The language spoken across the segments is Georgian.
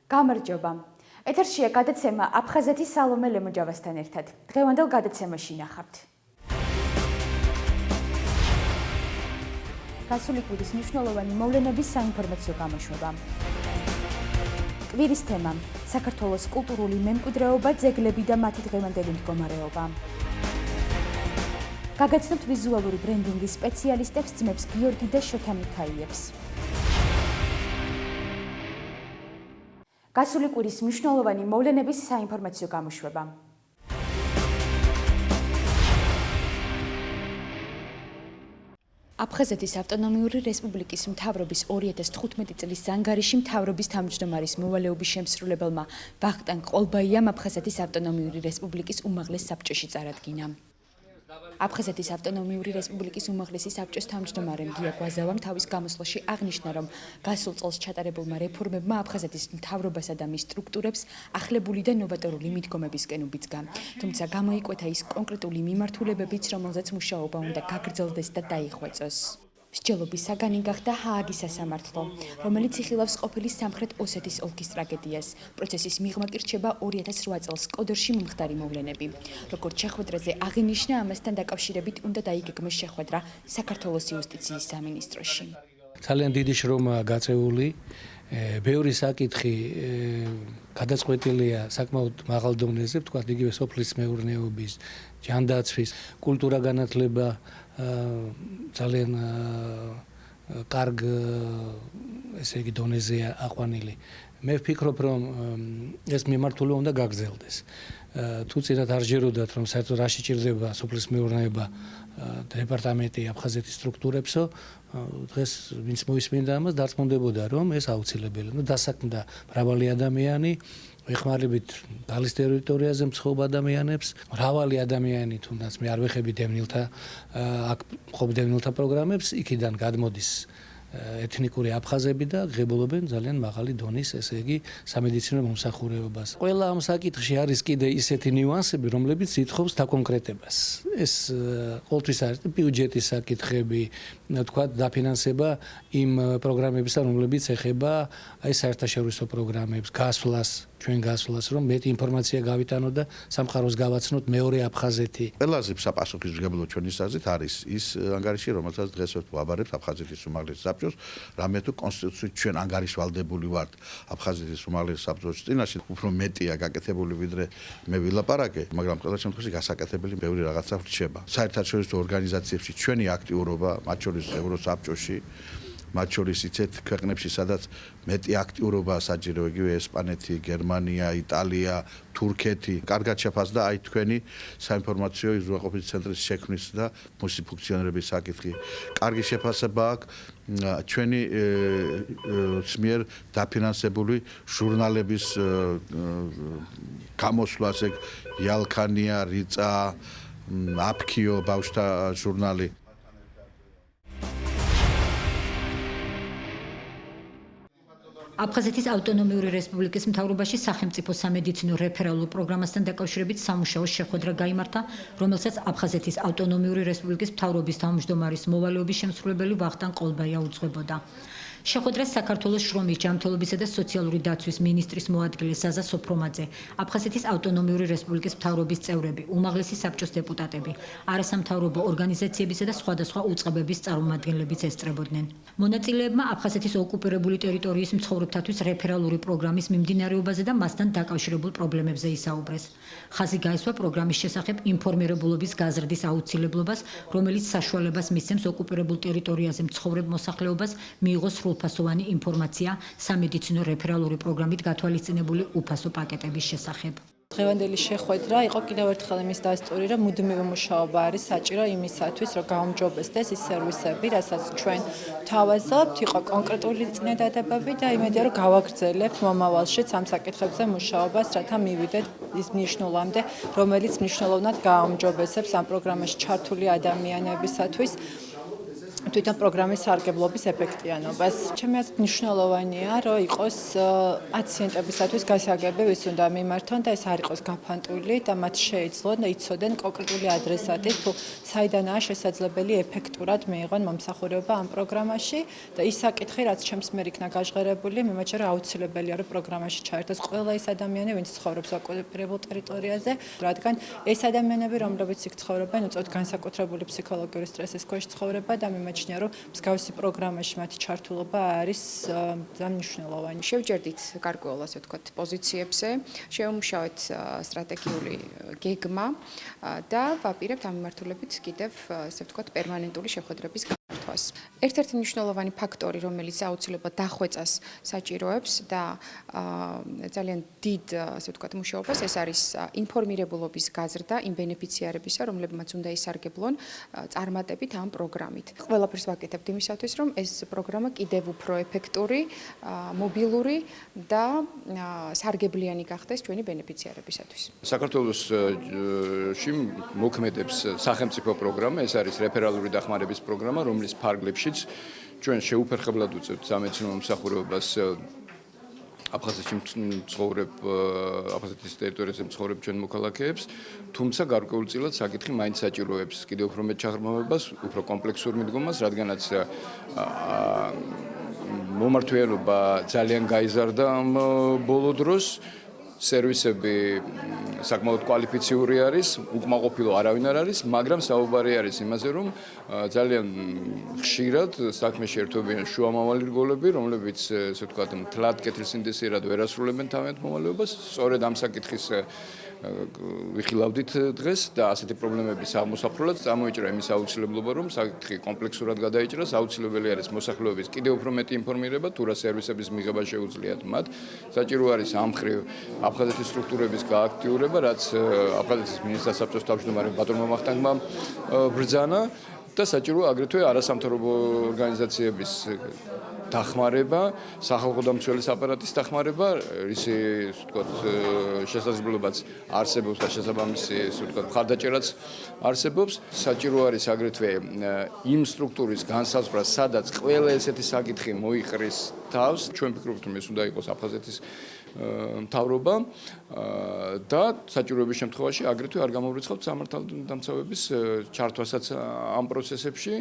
გამარჯობა. ეთერშია გადაცემა აფხაზეთის სალომე ლემოჯავასთან ერთად. დღევანდელ გადაცემაში ნახავთ. გასული კვირის მნიშვნელოვანი მოვლენების საინფორმაციო გამოშვება. კვირის თემა: საქართველოს კულტურული მემკვიდრეობა, ძეგლები და მათი დღევანდელი მდგომარეობა. გაგაცნობთ ვიზუალური ბრენდინგის სპეციალისტებს ძმებს გიორგი და შოთა მიქაიევს. გასული კვირის მნიშვნელოვანი მოვლენების საინფორმაციო გამოშვება. აფხაზეთის ავტონომიური რესპუბლიკის მთავრობის 2015 წლის ზანგარიში მთავრობის თავმჯდომარის მოვალეობის შემსრულებელმა ვახტანგ ყოლბაიამ აფხაზეთის ავტონომიური რესპუბლიკის უმაღლეს საბჭოში წარადგინა. აფხაზეთის ავტონომიური რესპუბლიკის უმაღლესი საბჭოს თავმჯდომარემ გია გვაზავამ თავის გამოსვლაში აღნიშნა, რომ გასულ წელს ჩატარებულმა რეფორმებმა აფხაზეთის მთავრობასა და მის სტრუქტურებს ახლებული და ნოვატორული მიდგომებისკენ უბიძგა. თუმცა გამოიკვეთა ის კონკრეტული მიმართულებებიც, რომელზეც მუშაობა უნდა გაგრძელდეს და დაიხვეწოს. მსჯელობის საგანი გახდა ჰააგის სასამართლო, რომელიც იხილავს ყოფილი სამხრეთ ოსეთის ოლქის ტრაგედიას. პროცესის მიღმა კი რჩება 2008 წელს კოდორში მომხდარი მოვლენები. როგორც შეხვედრაზე აღინიშნა, ამასთან დაკავშირებით უნდა დაიგეგმოს შეხვედრა საქართველოს იუსტიციის სამინისტროში. ძალიან დიდი შრომაა გაწეული. ბევრი საკითხი გადაწყვეტილია საკმაოდ მაღალ დონეზე, თქვა იგივე სოფლის მეურნეობის, ჯანდაცვის, კულტურა განათლება ძალიან კარგ ესე იგი დონეზეა აყვანილი. მე ვფიქრობ, რომ ეს მიმართულება უნდა გაგრძელდეს. თუ წინათ არ ჯეროდათ, რომ საერთოდ რა შეჭირდება სოფლის მეურნეობა დეპარტამენტი აფხაზეთის სტრუქტურებსო, დღეს ვინც მოისმინდა ამას, დარწმუნდებოდა, რომ ეს აუცილებელია. დასაქმდა მრავალი ადამიანი, ეხმარებით გალის ტერიტორიაზე მცხოვრებ ადამიანებს, მრავალი ადამიანი, თუნდაც მე არ ვეხები დევნილთა აქ მყოფ დევნილთა პროგრამებს, იქიდან გადმოდის ეთნიკური აფხაზები და ღებულობენ ძალიან მაღალი დონის, ესე იგი, სამედიცინო მომსახურებას. ყველა ამ საკითხში არის კიდე ისეთი ნიუანსები, რომლებიც ითხოვს დაკონკრეტებას. ეს ყოველთვის არის ბიუჯეტის საკითხები, თქვა დაფინანსება იმ პროგრამებისა, რომლებიც ეხება აი საერთაშორისო პროგრამებს, გასვლას, ჩვენ გასვლას, რომ მეტი ინფორმაცია გავიტანოთ და სამყაროს გავაცნოთ მეორე აფხაზეთი. ყველაზე საპასუხისმგებლო ჩვენი აზრით არის ის ანგარიში, რომელსაც დღეს ვაბარებთ აფხაზეთის უმაღლეს საბჭოს, რამე თუ კონსტიტუციით ჩვენ ანგარიშვალდებული ვართ აფხაზეთის უმაღლეს საბჭოს წინაშე, უფრო მეტია გაკეთებული ვიდრე მე ვილაპარაკე, მაგრამ ყველა შემთხვევაში გასაკეთებელი ბევრი რაღაცა რჩება. საერთაშორისო ორგანიზაციებში ჩვენი აქტიურობა, მათ შორის ევროსაბჭოში, მათ შორის იცით ქვეყნებში, სადაც მეტი აქტიურობაა საჭირო, იგივე ესპანეთი, გერმანია, იტალია, თურქეთი. კარგად შეფასდა აი თქვენი საინფორმაციო უზრუნველყოფის ცენტრის შექმნის და მისი ფუნქციონირების საკითხი. კარგი შეფასება აქვს ჩვენი მიერ დაფინანსებული ჟურნალების გამოსვლას, ეგ იალქანია, რიწა, აფქიო, ბავშვთა ჟურნალი. აფხაზეთის ავტონომიური რესპუბლიკის მთავრობაში სახელმწიფო სამედიცინო რეფერალურ პროგრამასთან დაკავშირებით სამუშაო შეხვედრა გაიმართა, რომელსაც აფხაზეთის ავტონომიური რესპუბლიკის მთავრობის თავმჯდომარის მოვალეობის შემსრულებელი ვახტანგ ყოლბაია უძღვებოდა. შეხვედრას საქართველოს შრომის, ჯანმრთელობისა და სოციალური დაცვის მინისტრის მოადგილე ზაზა სოფრომაძე, აფხაზეთის ავტონომიური რესპუბლიკის მთავრობის წევრები, უმაღლესი საბჭოს დეპუტატები, არასამთავრობო ორგანიზაციებისა და სხვადასხვა უწყებების წარმომადგენლებიც ესწრებოდნენ. მონაწილეებმა აფხაზეთის ოკუპირებული ტერიტორიის მცხოვრებთათვის რეფერალური პროგრამის მიმდინარეობაზე და მასთან დაკავშირებულ პრობლემებზე ისაუბრეს. ხაზი გაესვა პროგრამის შესახებ ინფორმირებულობის გაზრდის აუცილებლობას, რომელიც საშუალებას მისცემს ოკუპირებულ ტერიტორიაზე მცხოვრებ მოსახლეობას მიიღოს სრულფასოვანი ინფორმაცია სამედიცინო რეფერალური პროგრამით გათვალისწინებული უფასო პაკეტების შესახებ. დღევანდელი შეხვედრა იყო კიდევ ერთხელ იმის დასტური, რომ მუდმივი მუშაობა არის საჭირო იმისათვის, რომ გაუმჯობესდეს ის სერვისები, რასაც ჩვენ თავაზობთ, იყო კონკრეტული წინადადებები და იმედია, რომ გავაგრძელებთ მომავალშიც ამ საკითხებზე მუშაობას, რათა მივიდეთ ის მნიშვნელობამდე, რომელიც მნიშვნელოვნად გააუმჯობესებს ამ პროგრამაში ჩართული ადამიანებისათვის თვითონ პროგრამის სარგებლობის ეფექტიანობას. ჩემი აზრით მნიშვნელოვანია, რომ იყოს პაციენტებისათვის გასაგები, ვის უნდა მიმართონ და ეს არ იყოს გაფანტული და მათ შეეძლონ და იცოდენ კონკრეტული ადრესატის თუ საიდანაა შესაძლებელი ეფექტურად მიიღონ მომსახურება ამ პროგრამაში და ის საკითხი, რაც ჩემს მიერ იქნა გაჟღერებული, მიმაჩნია რომ აუცილებელია რომ პროგრამაში ჩაერთოს ყველა ის ადამიანი, ვინც ცხოვრობს ოკუპირებულ ტერიტორიაზე, რადგან ეს ადამიანები, რომლებიც იქ ცხოვრობენ, უწევთ განსაკუთრებული ფსიქოლოგიური სტრესის ქვეშ ცხოვრება და მიმაჩნია რომ მსგავსი პროგრამაში მათი ჩართულობა არის მნიშვნელოვანი. შევჯერდით გარკვეულ ასე ვთქვათ პოზიციებზე, შევმუშავეთ სტრატეგიული გეგმა და ვაპირებთ ამ მიმართულებით კიდევ ასე ვთქვათ პერმანენტული შეხვედრების გართვას. ერთ-ერთი მნიშვნელოვანი ფაქტორი, რომელიც აუცილებლად დახვეწას საჭიროებს და ძალიან დიდ ასე ვთქვათ მუშაობას, ეს არის ინფორმირებულობის გაზრდა იმ ბენეფიციარებისა, რომლებმაც უნდა ისარგებლონ წარმატებით ამ პროგრამით. ყველაფერს ვაკეთებთ იმისათვის, რომ ეს პროგრამა კიდევ უფრო ეფექტური, მობილური და სარგებლიანი გახდეს ჩვენი ბენეფიციარებისათვის. საქართველოში მოქმედებს სახელმწიფო პროგრამა, ეს არის რეფერალური დახმარების პროგრამა, რომლის ფარგლებშიც ჩვენ შეუფერხებლად უწევთ სამედიცინო მომსახურებას აფხაზეთის ტერიტორიაზე მცხოვრებ ჩვენ მოქალაქეებს, თუმცა გარკვეულწილად საკითხი მაინც საჭიროებს კიდევ უფრო მეტ ჩაღრმავებას, უფრო კომპლექსურ მიდგომას, რადგანაც მომართვიანობა ძალიან გაიზარდა ამ ბოლო დროს. სერვისები საკმაოდ კვალიფიციური არის, უკმაყოფილო არავინ არ არის, მაგრამ საუბარი არის იმაზე, რომ ძალიან ხშირად საქმეში ერთვებიან შუამავალი რგოლები, რომლებიც ესე ვთქვათ, მთლად კეთილსინდისიერად ვერ ასრულებენ თავიანთ მომალეობას, სწორედ ამ საკითხის ვიხილავდით დღეს და ასეთი პრობლემების აღმოსახრულად წამოიჭრა იმის აუცილებლობა, რომ საკითხი კომპლექსურად გადაიჭრას, აუცილებელი არის მოსახლეობის კიდევ უფრო მეტი ინფორმირება, თუ რა სერვისების მიღება შეუძლიათ მათ. საჭირო არის ამ მხრივ აფხაზეთის სტრუქტურების გააქტიურება, რაც აფხაზეთის მინისტრთა საბჭოს თავმჯდომარე ბატონმა ვახტანგმა ბრძანა და საჭირო აგრეთვე არასამთავრობო ორგანიზაციების დახმარება, სახალხო დამცველის აპარატის დახმარება, ისი ვთქვათ შესაძლებლობაც არსებობს და შესაბამისი ვთქვათ მხარდაჭერაც არსებობს. საჭირო არის აგრეთვე იმ სტრუქტურის განსაზღვრა, სადაც ყველა ესეთი საკითხი მოიყრის თავს. ჩვენ ვფიქრობთ, რომ ეს უნდა იყოს აფხაზეთის მთავრობა და საჭიროების შემთხვევაში აგრეთვე არ გამოვრიცხავთ სამართალდამცავების ჩართვასაც ამ პროცესებში.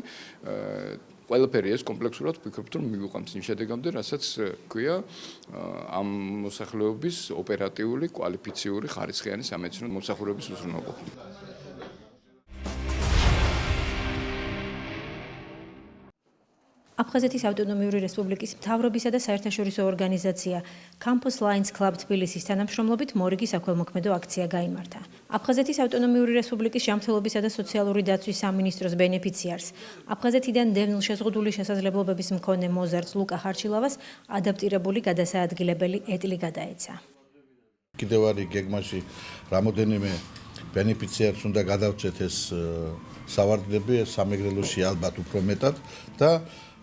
ყველაფერი ეს კომპლექსურად ვფიქრობთ, რომ მივიყვანთ იმ შედეგამდე, რასაც ქვია ამ მოსახლეობის ოპერატიული, კვალიფიციური, ხარისხიანი სამედიცინო მომსახურების უზრუნველყოფა. აფხაზეთის ავტონომიური რესპუბლიკის მთავრობისა და საერთაშორისო ორგანიზაცია Campus Lines Club თბილისის თანამშრომლობით მორიგი საქველმოქმედო აქცია გაიმართა. აფხაზეთის ავტონომიური რესპუბლიკის ჯანმრთელობისა და სოციალური დაცვის სამინისტროს ბენეფიციარს, აფხაზეთიდან დევნილ-შეზღუდული შესაძლებლობების მქონე მოზარდ ლუკა ხარჩილავას ადაპტირებული გადასაადგილებელი ეტლი გადაეცა. კიდევ არის გეგმაში რამოდენიმე ბენეფიციარს უნდა გადავწეთ ეს სავარდლები, სამეგრელოში ალბათ უფრო მეტად და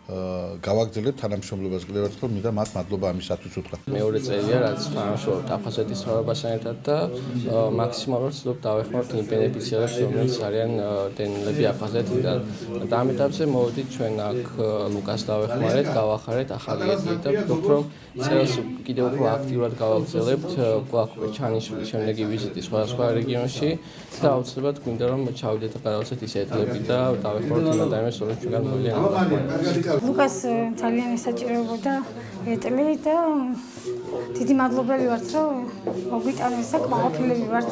გავაგრძელებთ თანამშრომლობას კიდევ ერთხელ მინდა მათ მადლობა ამისათვის უთხრა. მეორე წელია რაც თანამშრომლობთ აფხაზეთის მთავრობასთან ერთად და მაქსიმალურად ვცდილობ დავეხმაროთ იმ ბენეფიციარებს, რომლებიც არიან დევნილები აფხაზეთიდან. და ამ ეტაპზე მოვედით ჩვენ აქ ლუკას დავეხმარეთ, გავახარეთ ახალი ეტლი და ვფიქრობ, რომ წელს კიდევ უფრო აქტიურად გავაგრძელებთ. გვაქვს ჩანიშნული შემდეგი ვიზიტი სხვადასხვა რეგიონში და აუცილებლად გვინდა რომ ჩავიდეთ და გადავცეთ ის ეტლები და დავეხმაროთ იმ ადამიანებს, რომლებიც ჩვენგან მოვლიან ამ ლუკას ძალიან ესაჭიროებოდა ეტლი და დიდი მადლობელი ვართ, რომ მოგვიტანეს და კმაყოფილები ვართ.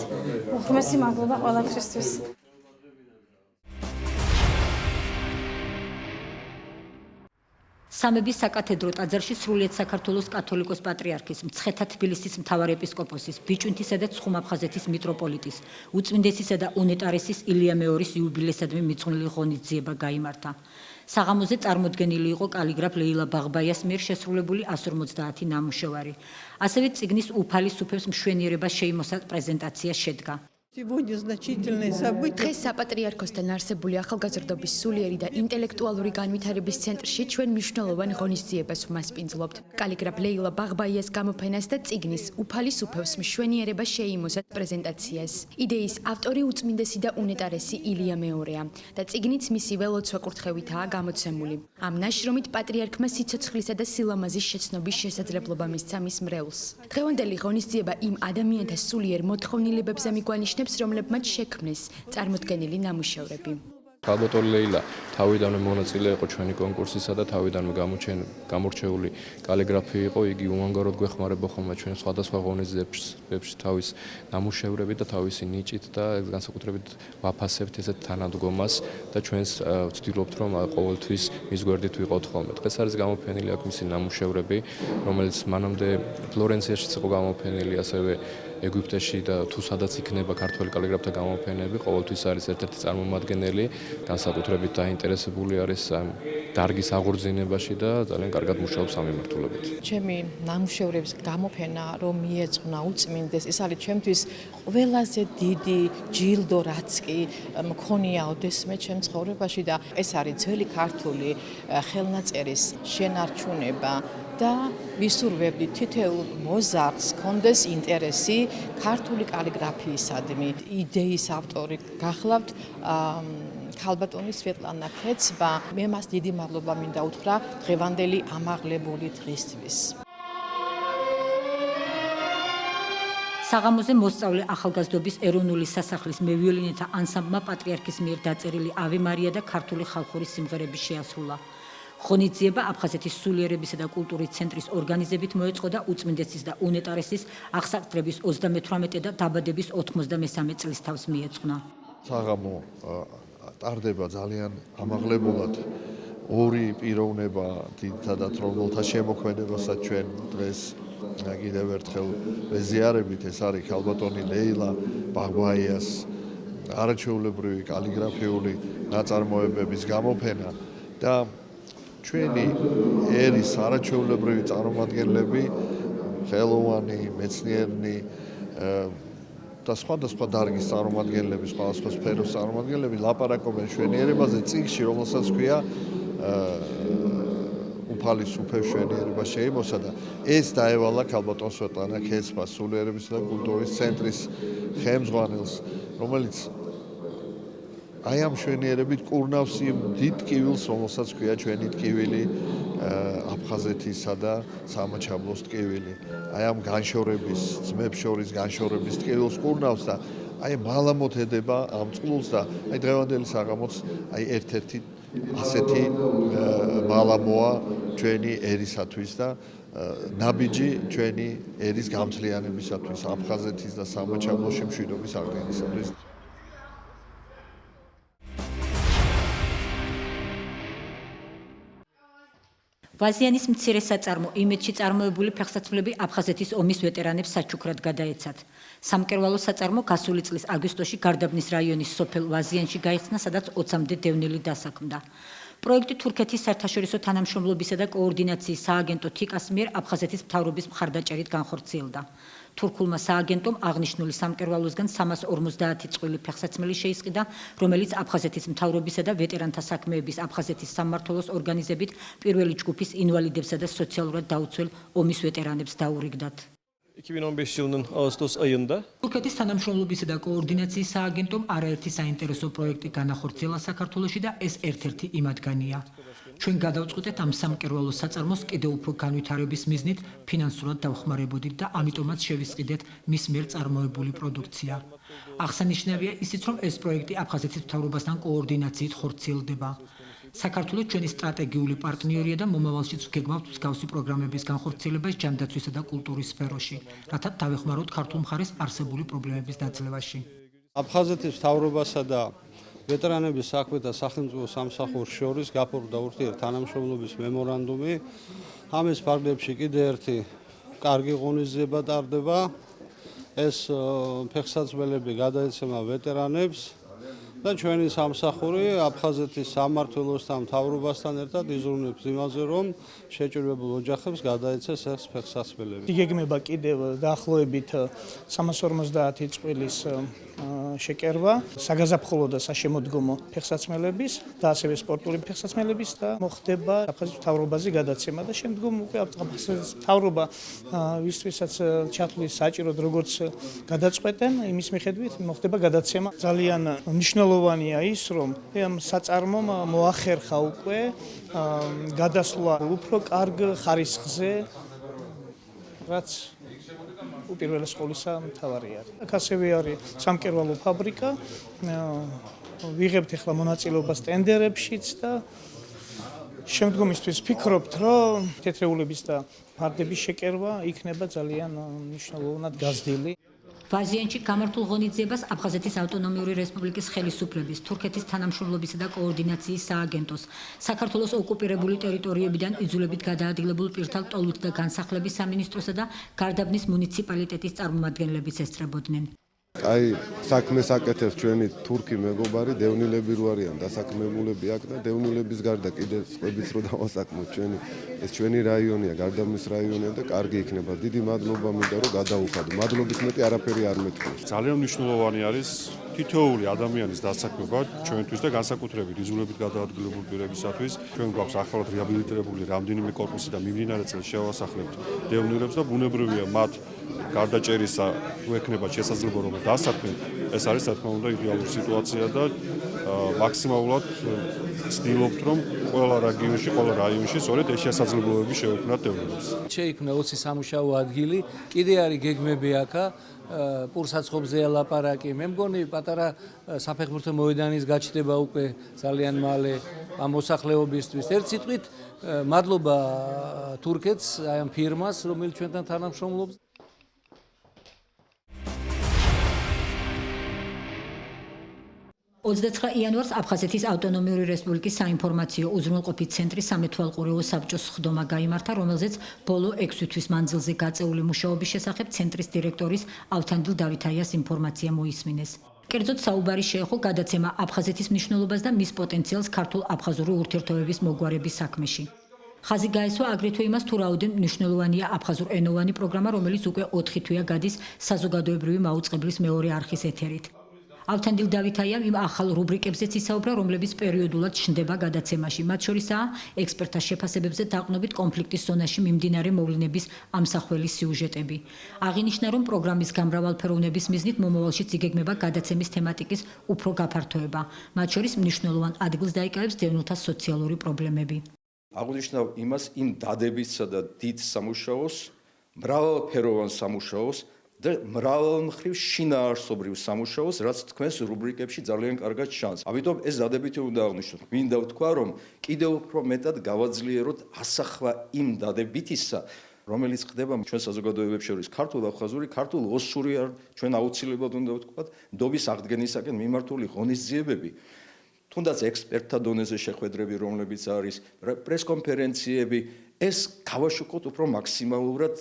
უღრმესი მადლობა ყველაფრისთვის. სამების საკათედრო ტაძარში სრულიად საქართველოს კათოლიკოს პატრიარქის, მცხეთა თბილისის მთავარ ეპისკოპოსის, ბიჭვინთისა და ცხუმ-აფხაზეთის მიტროპოლიტის, უწმინდესისა და უნეტარესის ილია მეორის იუბილესადმი მიძღვნილი ღონისძიება გაიმართა. საღამოზე წარმოდგენილი იყო კალიგრაფ ლეილა ბაღბაიას მიერ შესრულებული 150 ნამუშევარი. ასევე წიგნის უფალი სუფევს მშვენიერებას შეიმოსა პრეზენტაცია შედგა. Сегодня значительные события. დღეს საპატრიარქოსთან არსებული ახალგაზრდობის სულიერი და ინტელექტუალური განვითარების ცენტრში ჩვენ მნიშვნელოვან ღონისძიებას ვმასპინძლობთ. კალიგრაფ ლეილა ბაღბაიას გამოფენას და წიგნის უფალი სუფევს მშვენიერება შეიმოსა პრეზენტაციას. იდეის ავტორი უწმინდესი და უნეტარესი ილია მეორეა და წიგნიც მისივე ლოცვა-კურთხევითაა გამოცემული. ამ ნაშრომით პატრიარქმა სიცოცხლისა და სილამაზის შეცნობის შესაძლებლობა მისცა მის მრევლს. დღევანდელი ღონისძიება იმ ადამიანთა სულიერ მოთხოვნილებებზე მიგვალნიშნებს, რომლებმაც შექმნეს წარმოდგენილი ნამუშევრები. ალბათო ლეილა თავიდანვე მონაწილე იყო ჩვენი კონკურსისა და თავიდანვე გამორჩეული კალიგრაფი იყო. იგი უმანგაროდ გვეხმარება ხოლმე ჩვენ სხვადასხვა ღონისძიებებში თავის ნამუშევრებით და თავისი ნიჭით და განსაკუთრებით ვაფასებთ ესეთ თანადგომას და ჩვენს ვცდილობთ რომ ყოველთვის მის გვერდით ვიყოთ ხოლმე. დღეს არის გამოფენილი აქ მისი ნამუშევრები, რომელიც მანამდე ფლორენციაშიც იყო გამოფენილი, ასევე ეგვიპტეში და თუ სადაც იქნება ქართველი კალიგრაფთა გამოფენები, ყოველთვის არის ერთ-ერთი წარმომადგენელი, განსაკუთრებით დაინტერესებული არის დარგის აღორძინებაში და ძალიან კარგად მუშაობს ამ მიმართულებით. ჩემი ნამუშევრების გამოფენა რომ მიეძღვნა უწმინდეს, ეს არის ჩემთვის ყველაზე დიდი ჯილდო, რაც კი მქონია ოდესმე ჩემ ცხოვრებაში და ეს არის ძველი ქართული ხელნაწერის შენარჩუნება და ვისურვებდი თითოეულ მოზარდს კონდეს ინტერესი ქართული კალიგრაფიისადმი. იდეის ავტორი გახლავთ ქალბატონი სვეტლანა ქეცბა. მე მას დიდი მადლობა მინდა უთხრა დღევანდელი ამაღლებული დღისთვის. საღამოზე მოსწავლე ახალგაზრდობის ეროვნული სასახლის მევიოლინეთა ანსამბლმა პატრიარქის მიერ დაწერილი ავე მარია და ქართული ხალხური სიმღერები შეასრულა. ღონისძიება აფხაზეთის სულიერებისა და კულტურის ცენტრის ორგანიზებით მოეწყო და უწმინდესის და უნეტარესის აღსაყდრების 38 და დაბადების 93 წლის თავს მიეძღვნა. საღამო ტარდება ძალიან ამაღლებულად. ორი პიროვნება დიდთადად რომელთა შემოქმედებასაც ჩვენ დღეს კიდევ ერთხელ ვეზიარებით, ეს არის ქალბატონი ლეილა ბაღბაიას არაჩვეულებრივი კალიგრაფიული ნაწარმოებების გამოფენა და ჩვენი ერის არაჩვეულებრივი წარმომადგენლები, ხელოვანი, მეცნიერნი და სხვადასხვა დარგის წარმომადგენლები, სხვადასხვა სფეროს წარმომადგენლები ლაპარაკობენ მშვენიერებაზე წიგნში, რომელსაც ქვია უფალი სუფევ მშვენიერება შეიმოსა და ეს დაევალა ქალბატონ სვეტლანა ქეცბას, სულიერებისა და კულტურის ცენტრის ხელმძღვანელს, რომელიც აი ამ მშვენიერებით კურნავს იმ დიდ ტკივილს, რომელსაც ქვია ჩვენი ტკივილი აფხაზეთისა და სამაჩაბლოს ტკივილი. აი ამ განშორების, ძმებს შორის განშორების ტკივილს კურნავს და აი მალამოთ ედება ამ წყლულს და აი დღევანდელი საღამოც აი ერთ-ერთი ასეთი მალამოა ჩვენი ერისათვის და ნაბიჯი ჩვენი ერის გამძლიანებისათვის, აფხაზეთის და სამაჩაბლოში მშვიდობის აღდგენისათვის. ვაზიანის მცირე საწარმო იმედში წარმოებული ფეხსაცმლები აფხაზეთის ომის ვეტერანებს საჩუქრად გადაეცათ. სამკერვალო საწარმო გასული წლის აგვისტოში გარდაბნის რაიონის სოფელ ვაზიანში გაიხსნა, სადაც 20-მდე დევნილი დასაქმდა. პროექტი თურქეთის საერთაშორისო თანამშრომლობისა და კოორდინაციის სააგენტო თიკას მიერ აფხაზეთის მთავრობის მხარდაჭერით განხორციელდა. თურქულმა სააგენტომ აღნიშნული სამკერვალოსგან 350 წყვილი ფეხსაცმელი შეისყიდა, რომელიც აფხაზეთის მთავრობისა და ვეტერანთა საქმეების აფხაზეთის სამმართველოს ორგანიზებით პირველი ჯგუფის ინვალიდებსა და სოციალურად დაუცველ ომის ვეტერანებს დაურიგდათ. 2015 yılının Ağustos ayında თურქეთის თანამშრომლობისა და კოორდინაციის სააგენტომ არაერთი საინტერესო პროექტი განახორციელა საქართველოში და ეს ერთ-ერთი იმათგანია. ჩვენ გადავწყვეტეთ ამ სამკერვალო საწარმოს კიდევ უფრო განვითარების მიზნით ფინანსურად დავხმარებოდით და ამიტომაც შევისყიდეთ მის მიერ წარმოებული პროდუქცია. აღსანიშნავია ისიც, რომ ეს პროექტი აფხაზეთის მთავრობასთან კოორდინაციით ხორციელდება. საქართველოს ჩვენი სტრატეგიული პარტნიორია და მომავალშიც ვგეგმავთ მსგავსი პროგრამების განხორციელებას ჯანდაცვისა და კულტურის სფეროში, რათა დავეხმაროთ ქართულ მხარეს არსებული პრობლემების დაძლევაში. აფხაზეთის მთავრობასა და ვეტერანების საქმეთა სახელმწიფო სამსახურს შორის გაფორმდა ურთიერთთანამშრომლობის მემორანდუმი. ამის ფარგლებში კიდევ ერთი კარგი ღონისძიება ტარდება. ეს ფეხსაცმელები გადაეცემა ვეტერანებს და ჩვენი სამსახური აფხაზეთის სამმართველოსთან მთავრობასთან ერთად იზრუნებს იმაზე, რომ შეჭრებულ ოჯახებს გადაეცეს ეს ფეხსაცმელები. იგეგმება კიდევ დაახლოებით 350 წვილის შეკერვა საგაზაფხულო და საშემოდგომო ფეხსაცმელების და ასევე სპორტული ფეხსაცმელების და მოხდება აფხაზეთის მთავრობაზე გადაცემა და შემდგომ უკვე აფხაზეთის მთავრობა ვისთვისაც ჩათვლის საჭიროდ როგორც გადაწყვეტენ იმის მიხედვით მოხდება გადაცემა. ძალიან მნიშვნელოვანია ის, რომ ამ საწარმომ მოახერხა უკვე გადასვლა უფრო კარგ ხარისხზე, რაც უპირველეს ყოვლისა მთავარი არის. აქ ასევე არის სამკერვალო ფაბრიკა, ვიღებთ ახლა მონაწილეობას ტენდერებშიც და შემდგომისთვის ვფიქრობთ, რომ თეთრეულების და ფარდების შეკერვა იქნება ძალიან მნიშვნელოვნად გაზრდილი. ვაზიანში გამართულ ღონისძიებას აფხაზეთის ავტონომიური რესპუბლიკის ხელისუფლების, თურქეთის თანამშრომლობისა და კოორდინაციის სააგენტოს, საქართველოს ოკუპირებული ტერიტორიებიდან იძულებით გადაადგილებულ პირთა ლტოლვით და განსახლების სამინისტროსა და გარდაბნის მუნიციპალიტეტის წარმომადგენლებიც ესწრებოდნენ. აი, საქმეს აკეთებს ჩვენი თურქი მეგობარი, დევნილები რო არიან დასაქმებულები აქ და დევნილების გარდა კიდე სხვებიც რო დავასაქმოთ ჩვენი ეს ჩვენი რაიონია, გარდაბნის რაიონია და კარგი იქნება. დიდი მადლობა მინდა რომ გადაუხადო. მადლობის მეტი არაფერი არ მეთქვა. ძალიან მნიშვნელოვანი არის თითოეული ადამიანის დასაქმება ჩვენთვის და განსაკუთრებით იძულებით გადაადგილებული პირებისათვის. ჩვენ გვაქვს ახალად რეაბილიტირებული რამდენიმე კორპუსი და მიმდინარე წელს შევასახლებთ დევნილებს და ბუნებრივია მათ გარდაჭერისა თუ ექნება შესაძლებლობა რომ დასაქმენ, ეს არის რა თქმა უნდა იდეალური სიტუაცია და მაქსიმალურად ვცდილობთ რომ ყველა რეგიონში, ყველა რაიონში სწორედ ეს შესაძლებლობები შევექმნათ დევნილებს. შეიქმნა 20 სამუშაო ადგილი, კიდე არის გეგმები აქა, პურსაცხოვზეა ლაპარაკი. მე მგონი პატარა საფეხბურთო მოედანის გაჩნდება უკვე ძალიან მალე ამ მოსახლეობისთვის. ერთ სიტყვით, მადლობა თურქეთს, აი ამ ფირმას, რომელიც ჩვენთან თანამშრომლობს. 29 იანვარს აფხაზეთის ავტონომიური რესპუბლიკის საინფორმაციო უზრუნველყოფის ცენტრის სამეთვალყურეო საბჭოს სხდომა გაიმართა, რომელზეც ბოლო 6 თვის მანძილზე გაწეული მუშაობის შესახებ ცენტრის დირექტორის ავთანდილ დავითაიას ინფორმაცია მოისმინეს. კერძოდ საუბარი შეეხო გადაცემა აფხაზეთის მნიშვნელობას და მის პოტენციალს ქართულ-აფხაზური ურთიერთობების მოგვარების საქმეში. ხაზი გაესვა აგრეთვე იმას, თუ რაოდენ მნიშვნელოვანია აფხაზურ-ენოვანი პროგრამა, რომელიც უკვე 4 თვეა გადის საზოგადოებრივი მაუწყებლის მეორე არხის ეთერით. ავთანდილ დავითაიამ იმ ახალ რუბრიკებზეც ისაუბრა, რომლებიც პერიოდულად ჩნდება გადაცემაში. მათ შორისაა ექსპერტთა შეფასებებზე დაყრდნობით კონფლიქტის ზონაში მიმდინარე მოვლენების ამსახველი სიუჟეტები. აღინიშნა, რომ პროგრამის გამრავალფეროვნების მიზნით მომავალშიც იგეგმება გადაცემის თემატიკის უფრო გაფართოება. მათ შორის მნიშვნელოვან ადგილს დაიკავებს დევნილთა სოციალური პრობლემები. აღნიშნავ იმას, იმ დადებისა და დიდ სამუშაოს, მრავალფეროვან სამუშაოს და მრავალმხრივ შინაარსობრივ სამუშაოს, რაც თქვენს რუბრიკებში ძალიან კარგად ჩანს. ამიტომ ეს დადებითი უნდა აღნიშნოთ. მინდა ვთქვა, რომ კიდევ უფრო მეტად გავაძლიეროთ ასახვა იმ დადებითისა, რომელიც ხდება ჩვენ საზოგადოებებს შორის ქართულ-აფხაზური, ქართულ-ოსური ჩვენ აუცილებლად უნდა ვთქვათ, ნდობის აღდგენისაკენ მიმართული ღონისძიებები. თუნდაც ექსპერტთა დონეზე შეხვედრები, რომლებიც არის, პრესკონფერენციები, ეს გავაშუქოთ უფრო მაქსიმალურად,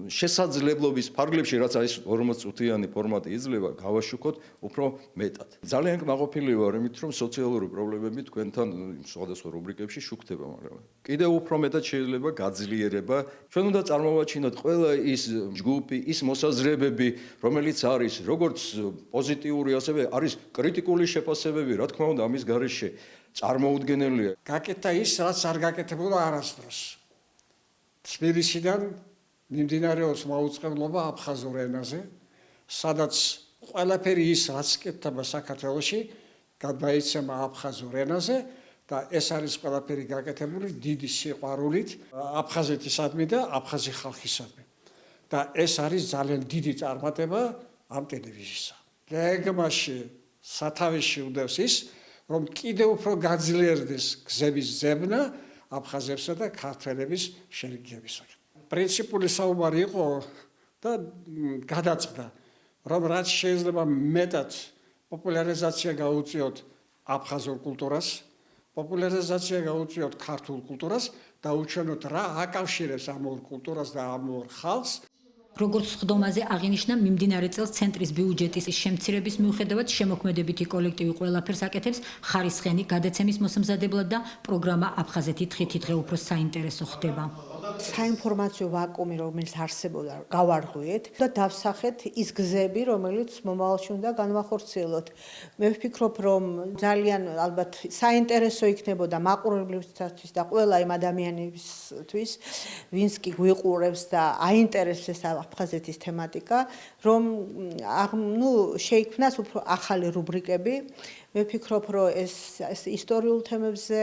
შესაძლებლობის ფარგლებში, რაც არის 40 წუთიანი ფორმატი იძლევა, გავაშუქოთ უფრო მეტად. ძალიან კმაყოფილი ვარ იმით, რომ სოციალური პრობლემები თქვენთან სხვადასხვა რუბრიკებში შუქდება, მაგრამ კიდევ უფრო მეტად შეიძლება გაძლიერება. ჩვენ უნდა წარმოვაჩინოთ ყველა ის ჯგუფი, ის მოსაზრებები, რომელიც არის, როგორც პოზიტიური, ასევე არის კრიტიკული შეფასებები, რა თქმა უნდა, ამის გარეშე წარმოუდგენელია. გაკეთა ის, რაც არ გაკეთებულა არასდროს. თბილისიდან მიმდინარეობს მაუწყებლობა აფხაზურ ენაზე, სადაც ყველაფერი ის, რაც კეთდება საქართველოში, გადაიცემა აფხაზურ ენაზე და ეს არის ყველაფერი გაკეთებული დიდი სიყვარულით აფხაზეთისადმი და აფხაზი ხალხისადმი. და ეს არის ძალიან დიდი წარმატება ამ ტელევიზიისა. გეგმაში სათავეში უდევს ის, რომ კიდევ უფრო გაძლიერდეს გზების ძებნა აფხაზებსა და ქართველების შერიგებისაკენ. პრინციპული საუბარი იყო და გადაწყდა, რომ რაც შეიძლება მეტად პოპულარიზაცია გაუწიოთ აფხაზურ კულტურას, პოპულარიზაცია გაუწიოთ ქართულ კულტურას და უჩვენოთ რა აკავშირებს ამ ორ კულტურას და ამ ორ ხალხს. როგორც ხდომაზე აღინიშნა, მიმდინარე წელს ცენტრის ბიუჯეტის შემცირების მიუხედავად შემოქმედებითი კოლექტივი ყველაფერს აკეთებს ხარისხიანი გადაცემის მოსამზადებლად და პროგრამა აფხაზეთი დღითიდღე უფრო საინტერესო ხდება. საინფორმაციო ვაკუუმი, რომელიც არსებობდა, გავარღვიეთ და დავსახეთ ის გზები, რომელიც მომავალში უნდა განვახორციელოთ. მე ვფიქრობ, რომ ძალიან ალბათ საინტერესო იქნებოდა მაყურებლებისთვის და ყველა იმ ადამიანებისთვის, ვინც კი გვიყურებს და აინტერესებს აფხაზეთის თემატიკა, რომ შეიქმნას უფრო ახალი რუბრიკები. მე ვფიქრობ, რომ ეს ისტორიულ თემებზე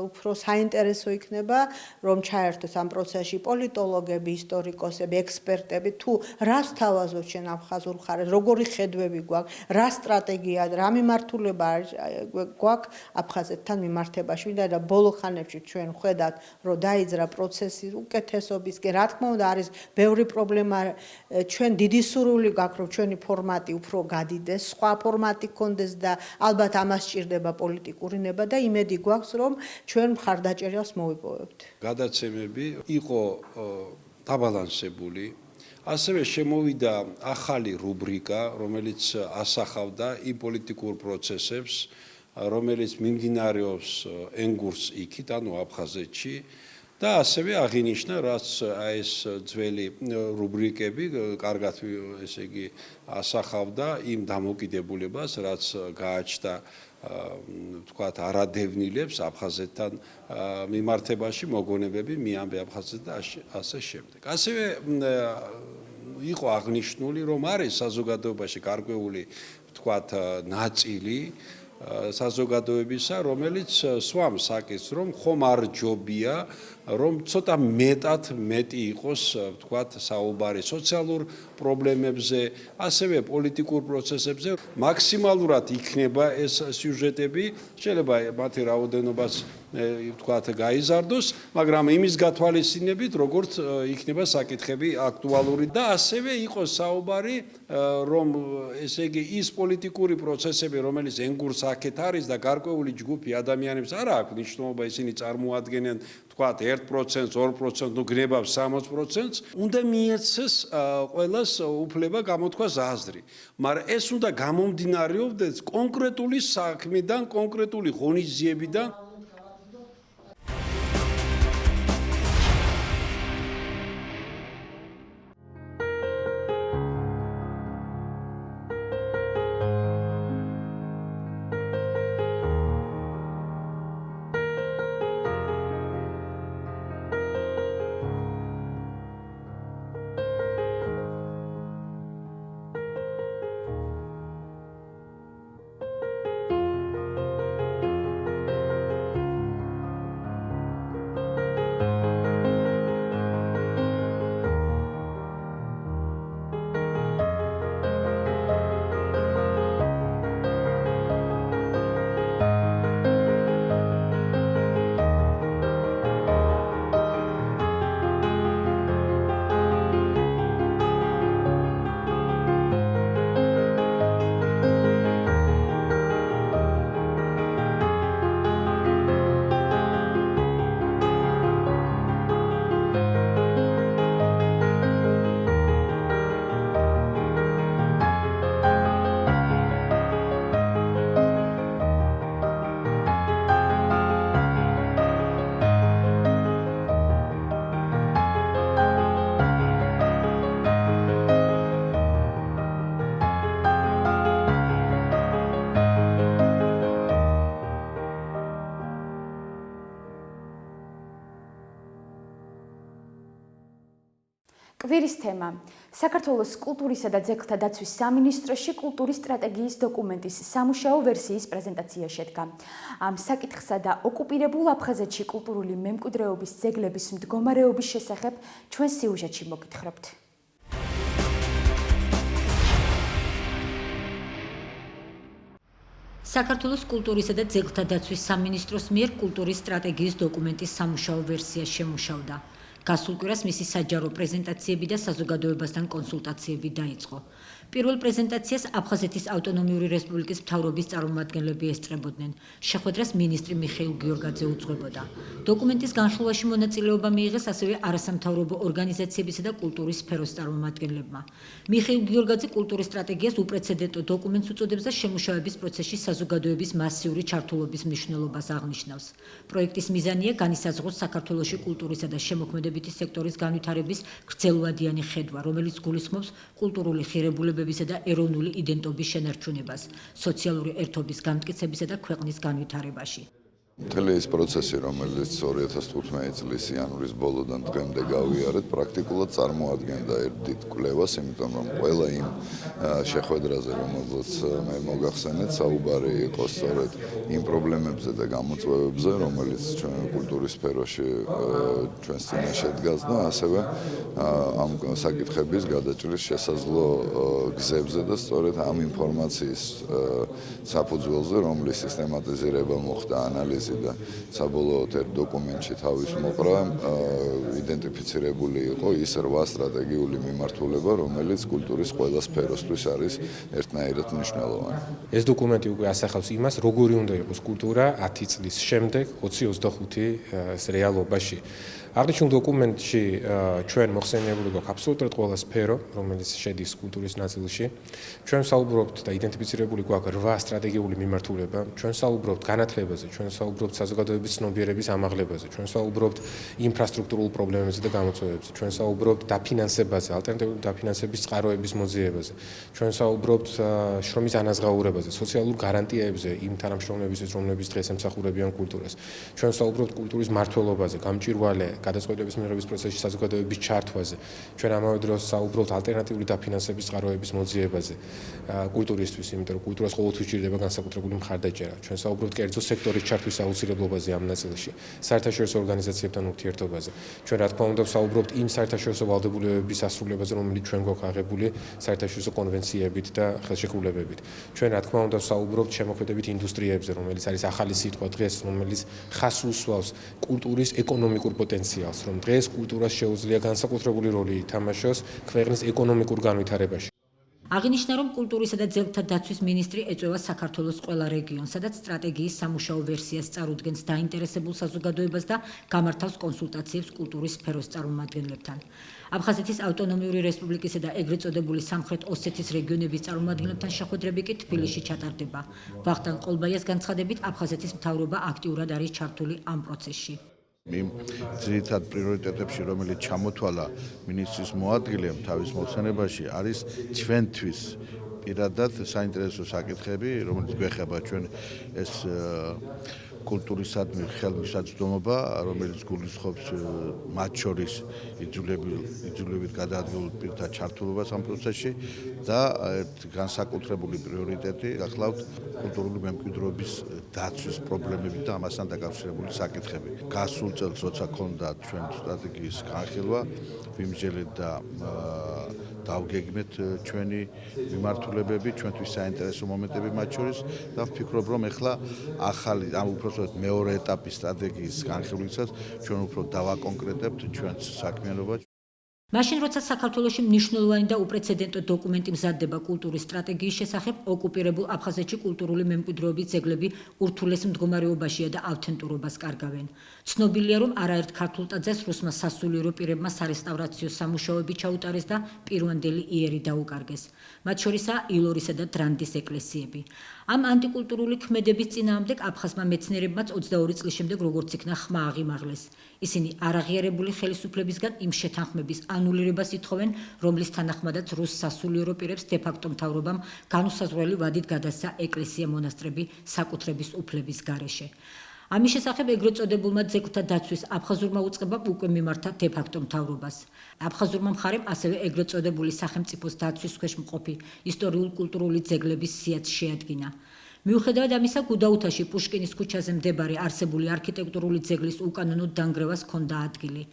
უფრო საინტერესო იქნება, რომ ჩაერთოს ამ პროცესში პოლიტოლოგები, ისტორიკოსები, ექსპერტები, თუ რას თავაზობთ შენ აფხაზურ მხარეს, როგორი ხედვები გვაქვს, რა სტრატეგია, რა მიმართულება გვაქვს აფხაზეთთან მიმართებაში. და ბოლო ხანებში ჩვენ ვხედავთ, რომ დაიძრა პროცესი უკეთესობისკენ. რა თქმა უნდა, არის ბევრი პრობლემა, ჩვენ დიდი სურვილი გაქვს, რომ ჩვენი ფორმატი უფრო გადიდეს, სხვა ფორმატი გქონდეს და ალბათ ამას სჭირდება პოლიტიკური ნება და იმედი გვაქვს, რომ ჩვენ მხარდაჭერას მოვიპოვებთ. გადაცემები იყო დაბალანსებული. ასევე შემოვიდა ახალი რუბრიკა, რომელიც ასახავდა იმ პოლიტიკურ პროცესებს, რომელიც მიმდინარეობს ენგურს იქით, ანუ აფხაზეთში. და ასევე აღინიშნა, რაც ეს ძველი რუბრიკები კარგად ესე იგი ასახავდა იმ დამოკიდებულებას, რაც გააჩნდა ვთქვათ არადევნილებს აფხაზეთთან მიმართებაში მოგონებები მიამბე აფხაზეთს და ასე შემდეგ. ასევე იყო აღნიშნული, რომ არის საზოგადოებაში გარკვეული ვთქვათ ნაწილი საზოგადოებისა, რომელიც სვამს საკითხს, რომ ხომ არ ჯობია, რომ ცოტა მეტი იყოს, ვთქვათ, საუბარი სოციალურ პრობლემებზე, ასევე პოლიტიკურ პროცესებზე. მაქსიმალურად იქნება ეს სიუჟეტები, შეიძლება მათი რაოდენობას ვთქვათ, გაიზარდოს, მაგრამ იმის გათვალისწინებით, როგორც იქნება საკითხები აქტუალური და ასევე იყოს საუბარი, რომ ესე იგი ის პოლიტიკური პროცესები, რომელიც ენგურს აქეთ არის და გარკვეული ჯგუფი ადამიანებს არ აქვს მნიშვნელობა, ისინი წარმოადგენენ ვთქვათ 1%, 2%, ნუ გნებავს 60%, უნდა მიეცეს ყველას უფლება გამოთქვას აზრი. მაგრამ ეს უნდა გამომდინარეობდეს კონკრეტული საქმიდან, კონკრეტული ღონისძიებიდან. კვირის თემა. საქართველოს კულტურისა და ძეგლთა დაცვის სამინისტროში კულტურის სტრატეგიის დოკუმენტის სამუშაო ვერსიის პრეზენტაცია შედგა. ამ საკითხსა და ოკუპირებულ აფხაზეთში კულტურული მემკვიდრეობის ძეგლების მდგომარეობის შესახებ ჩვენ სიუჟეტში მოგითხრობთ. საქართველოს კულტურისა და ძეგლთა დაცვის სამინისტროს მიერ კულტურის სტრატეგიის დოკუმენტის სამუშაო ვერსია შემუშავდა. გასულ კვირას მისი საჯარო პრეზენტაციები და საზოგადოებასთან კონსულტაციები დაიწყო. პირველ პრეზენტაციას აფხაზეთის ავტონომიური რესპუბლიკის მთავრობის წარმომადგენლები ესწრებოდნენ. შეხვედრას მინისტრი მიხეილ გიორგაძე უძღვებოდა. დოკუმენტის განხილვაში მონაწილეობა მიიღეს ასევე არასამთავრობო ორგანიზაციებისა და კულტურის სფეროს წარმომადგენლებმა. მიხეილ გიორგაძე კულტურის სტრატეგიას უპრეცედენტო დოკუმენტს უწოდებს და შემუშავების პროცესში საზოგადოების მასიური ჩართულობის მნიშვნელობას აღნიშნავს. პროექტის მიზანია განისაზღვროს საქართველოში კულტურისა და შემოქმედებითი სექტორის განვითარების გრძელვადიანი ხედვა, რომელიც გულისხმობს კულტურული ღირებულებებისა და ეროვნული იდენტობის შენარჩუნებას, სოციალური ერთობის გამტკიცებისა და ქვეყნის განვითარებაში. მთელი ეს პროცესი, რომელიც 2015 წლის იანვრის ბოლოდან დღემდე გავიარეთ, პრაქტიკულად წარმოადგენდა ერთ დიდ კვლევას, იმიტომ რომ ყველა იმ შეხვედრაზე, რომელზეც მე მოგახსენეთ, საუბარი იყო სწორედ იმ პრობლემებზე და გამოწვევებზე, რომელიც ჩვენ კულტურის სფეროში ჩვენს წინაშე დგას და ასევე ამ საკითხების გადაჭრის შესაძლო გზებზე და სწორედ ამ ინფორმაციის საფუძველზე, რომლის სისტემატიზირება მოხდა ანალიზი და საბოლოოდ ერთ დოკუმენტში თავის მოყრა იდენტიფიცირებული იყო ის 8 სტრატეგიული მიმართულება, რომელიც კულტურის ყველა სფეროსთვის არის ერთნაირად მნიშვნელოვანი. ეს დოკუმენტი უკვე ასახავს იმას, როგორი უნდა იყოს კულტურა 10 წლის შემდეგ 2025 რეალობაში. აღნიშნულ დოკუმენტში ჩვენ მოხსენიებული გვაქვს აბსოლუტურად ყველა სფერო, რომელიც შედის კულტურის ნაწილში. ჩვენ საუბრობთ და იდენტიფიცირებული გვაქვს 8 სტრატეგიული მიმართულება. ჩვენ საუბრობთ განათლებაზე, ჩვენ საუბრობთ საზოგადოების ცნობიერების ამაღლებაზე, ჩვენ საუბრობთ ინფრასტრუქტურულ პრობლემებზე და გამოწვევებზე, ჩვენ საუბრობთ დაფინანსებაზე, ალტერნატიული დაფინანსების წყაროების მოძიებაზე, ჩვენ საუბრობთ შრომის ანაზღაურებაზე, სოციალურ გარანტიებზე იმ თანამშრომლებისთვის, რომლებიც დღეს ემსახურებიან კულტურას. ჩვენ საუბრობთ კულტურის მმართველობაზე, გამჭვირვალე გადაწყვეტილების მიღების პროცესში საზოგადოების ჩართვაზე. ჩვენ ამავე დროს საუბრობთ ალტერნატიული დაფინანსების წყაროების მოძიებაზე კულტურისთვის, იმიტომ რომ კულტურას ყოველთვის ჭირდება განსაკუთრებული მხარდაჭერა. ჩვენ საუბრობთ კერძო სექტორის ჩართვის აუცილებლობაზე ამ ნაწილში, საერთაშორისო ორგანიზაციებთან ურთიერთობაზე. ჩვენ რა თქმა უნდა საუბრობთ იმ საერთაშორისო ვალდებულებების ასრულებაზე, რომელიც ჩვენ გვაქვს აღებული საერთაშორისო კონვენციებით და ხელშეკრულებებით. ჩვენ რა თქმა უნდა საუბრობთ შემოქმედებით ინდუსტრიებზე, რომელიც არის ახალი სიტყვა დღეს, რომელიც ხას უსვავს კულტურის ეკონომიკურ პოტენციალს, რომ დღეს კულტურას შეუძლია განსაკუთრებული როლი ითამაშოს ქვეყნის ეკონომიკურ განვითარებაში. აღინიშნა, რომ კულტურისა და ძეგლთა დაცვის მინისტრი ეწევა საქართველოს ყველა რეგიონს, სადაც სტრატეგიის სამუშაო ვერსიას წარუდგენს დაინტერესებულ საზოგადოებას და გამართავს კონსულტაციებს კულტურის სფეროს წარმომადგენლებთან. აფხაზეთის ავტონომიური რესპუბლიკისა და ეგრეთ წოდებული სამხრეთ ოსეთის რეგიონების წარმომადგენლებთან შეხვედრები კი თბილისში ჩატარდება. ვახტანგ ყოლბაიას განცხადებით, აფხაზეთის მთავრობა აქტიურად არის ჩართული ამ პროცესში. იმ ძირითად პრიორიტეტებში, რომელიც ჩამოთვალა მინისტრის მოადგილემ თავის მოხსენებაში, არის ჩვენთვის პირადად საინტერესო საკითხები, რომელიც გვეხება ჩვენ ეს კულტურისადმი ხელმისაწვდომობა, რომელიც გულისხმობს მათ შორის იძულებით გადაადგილულ პირთა ჩართულობას ამ პროცესში და ერთ განსაკუთრებული პრიორიტეტი გახლავთ კულტურული მემკვიდრეობის დაცვის პრობლემები და ამასთან დაკავშირებული საკითხები. გასულ წელს როცა ქონდა ჩვენ სტრატეგიის განხილვა, ვიმსჯელეთ და დავგეგმეთ ჩვენი მიმართულებები, ჩვენთვის საინტერესო მომენტები მათ შორის და ვფიქრობ, რომ ეხლა ახალი ამ უბრალოდ მეორე ეტაპის სტრატეგიის განხილვისას ჩვენ უფრო დავაკონკრეტებთ ჩვენს საქმიანობას. მაშინ როცა საქართველოში მნიშვნელოვანი და უპრეცედენტო დოკუმენტი მზადდება კულტურის სტრატეგიის შესახებ, ოკუპირებულ აფხაზეთში კულტურული მემკვიდრეობის ძეგლები ურთულეს მდგომარეობაშია და ავთენტურობას კარგავენ. ცნობილია, რომ არაერთ ქართულ ტაძარს რუსმა სასულიერო პირებმა სარესტავრაციო სამუშაოები ჩაუტარეს და პირვანდელი იერი დაუკარგეს. მათ შორისაა ილორისა და დრანდის ეკლესიები. ამ ანტიკულტურული ქმედების წინააღმდეგ აფხაზმა მეცნიერებმაც 22 წლის შემდეგ როგორც იქნა ხმა აღიმაღლეს. ისინი არაღიარებული ხელისუფლებისგან იმ შეთანხმების ანულირებას ითხოვენ, რომლის თანახმადაც რუს სასულიერო პირებს დე-ფაქტო მთავრობამ განუსაზღვრელი ვადით გადასცა ეკლესია-მონასტრები საკუთრების უფლების გარეშე. ამის შესახებ ეგრეთ წოდებულმა ძეგლთა დაცვის აფხაზურმა უწყებამ უკვე მიმართა დე-ფაქტო მთავრობას. აფხაზურმა მხარემ ასევე ეგრეთ წოდებული სახელმწიფოს დაცვის ქვეშ მყოფი ისტორიულ-კულტურული ძეგლების სიაც შეადგინა. მიუხედავად ამისა, გუდაუთაში პუშკინის ქუჩაზე მდებარე არსებული არქიტექტურული ძეგლის უკანონო დანგრევას ჰქონდა ადგილი.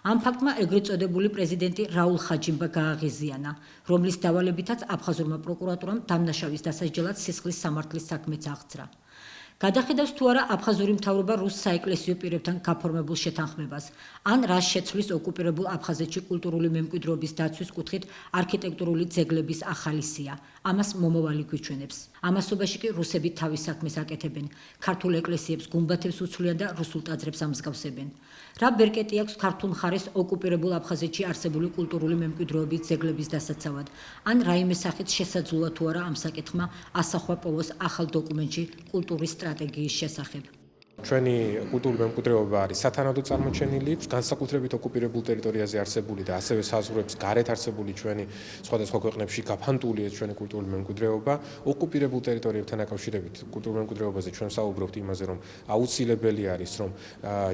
ამ ფაქტმა ეგრეთ წოდებული პრეზიდენტი რაულ ხაჯიმბა გააღიზიანა, რომლის დავალებითაც აფხაზურმა პროკურატურამ დამნაშავის დასაჯელად სისხლის სამართლის საქმეც აღძრა. გადახედავს თუ არა აფხაზური მთავრობა რუს საეკლესიო პირებთან გაფორმებულ შეთანხმებას, ან რას შეცვლის ოკუპირებულ აფხაზეთში კულტურული მემკვიდრეობის დაცვის კუთხით არქიტექტურული ძეგლების ახალი სია. ამას მომავალი გვიჩვენებს. ამასობაში კი რუსები თავის საქმეს აკეთებენ, ქართულ ეკლესიებს გუმბათებს უცვლიან და რუსულ ტაძრებს ამსგავსებენ. რა ბერკეტი აქვს ქართულ მხარეს ოკუპირებულ აფხაზეთში არსებული კულტურული მემკვიდრეობის ძეგლების დასაცავად, ან რაიმე სახით შესაძლოა თუ არა ამ საკითხმა ასახვა პოვოს ახალ დოკუმენტში კულტურის სტრატეგიის შესახებ. ჩვენი კულტურული მემკვიდრეობა არის სათანადო წარმოჩენილი, განსაკუთრებით ოკუპირებულ ტერიტორიაზე არსებული და ასევე საზღვრებს გარეთ არსებული ჩვენი სხვადასხვა ქვეყნებში გაფანტულია ჩვენი კულტურული მემკვიდრეობა. ოკუპირებულ ტერიტორიებთან დაკავშირებით კულტურულ მემკვიდრეობაზე ჩვენ ვსაუბრობთ იმაზე, რომ აუცილებელი არის, რომ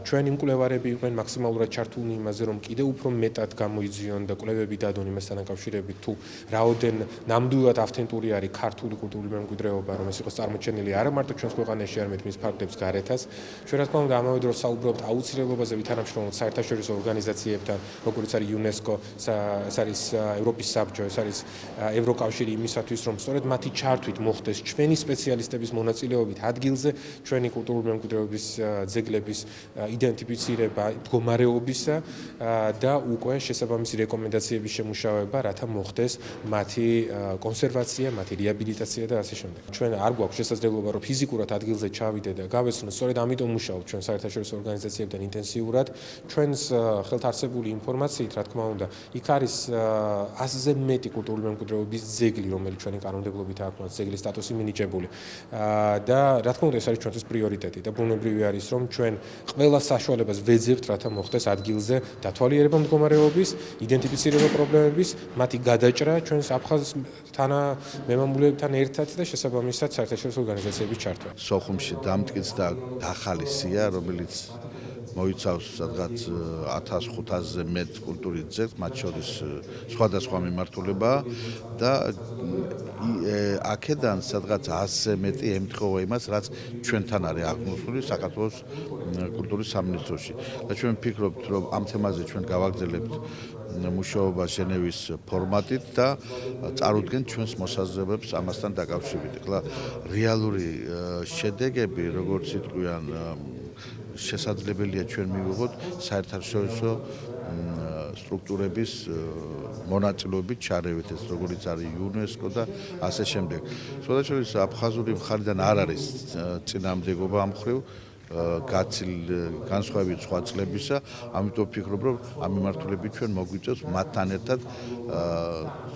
ჩვენი მკვლევარები იყვნენ მაქსიმალურად ჩართულნი იმაზე, რომ კიდევ უფრო მეტად გამოიძიონ და კვლევები დადონ იმასთან დაკავშირებით, თუ რაოდენ ნამდვილად ავთენტური არის ქართული კულტურული მემკვიდრეობა, რომ ეს იყოს წარმოჩენილი არა მარტო ჩვენს ქვეყანაში, არამედ მის ფარგლებს გარეთაც. ჩვენ რა თქმა უნდა ამავე დროს საუბრობთ აუცილებლობაზე ვითანამშრომლოთ საერთაშორისო ორგანიზაციებთან, როგორც არის UNESCO, ეს არის ევროპის საბჭო, ეს არის ევროკავშირი იმისათვის, რომ სწორედ მათი ჩართვით მოხდეს ჩვენი სპეციალისტების მონაწილეობით ადგილზე ჩვენი კულტურული მემკვიდრეობის ძეგლების იდენტიფიცირება, მდგომარეობისა და უკვე შესაბამისი რეკომენდაციების შემუშავება, რათა მოხდეს მათი კონსერვაცია, მათი რეაბილიტაცია და ასე შემდეგ. ჩვენ არ გვაქვს შესაძლებლობა, რომ ფიზიკურად ადგილზე ჩავიდეთ და გავეცნოთ სწორედ ამიტომ მუშაობთ ჩვენ საერთაშორისო ორგანიზაციებთან ინტენსიურად. ჩვენს ხელთ არსებული ინფორმაციით, რა თქმა უნდა, იქ არის 100-ზე მეტი კულტურული მემკვიდრეობის ძეგლი, რომელიც ჩვენი კანონმდებლობით აქვს ძეგლის სტატუსი მინიჭებული. და რა თქმა უნდა, ეს არის ჩვენთვის პრიორიტეტი და ბუნებრივი არის, რომ ჩვენ ყველა საშუალებას ვეძებთ, რათა მოხდეს ადგილზე დათვალიერება მდგომარეობის, იდენტიფიცირება პრობლემების, მათი გადაჭრა ჩვენს აფხაზ თანამემამულეებთან ერთად და შესაბამისად საერთაშორისო ორგანიზაციების ჩართვა. სოხუმში დამტკიცდა ახალი სია, რომელიც მოიცავს სადღაც 1500-ზე მეტ კულტურის ძეგლს, მათ შორის სხვადასხვა მიმართულება და აქედან სადღაც 100-ზე მეტი ემთხვევა იმას, რაც ჩვენთან არის აღმოსული საქართველოს კულტურის სამინისტროში. და ჩვენ ვფიქრობთ, რომ ამ თემაზე ჩვენ გავაგრძელებთ მუშაობა ჟენევის ფორმატით და წარუდგენთ ჩვენს მოსაზრებებს ამასთან დაკავშირებით. ახლა რეალური შედეგები, როგორც იტყვიან, შესაძლებელია ჩვენ მივიღოთ საერთაშორისო სტრუქტურების მონაწილეობით ჩარევით, ეს როგორც არის UNESCO და ასე შემდეგ. შესაძლოა აფხაზური მხარიდან არ არის წინააღმდეგობა ამ მხრივ განსხვავებით სხვა წლებისა, ამიტომ ვფიქრობ, რომ ამ მიმართულებით ჩვენ მოგვიწევს მათთან ერთად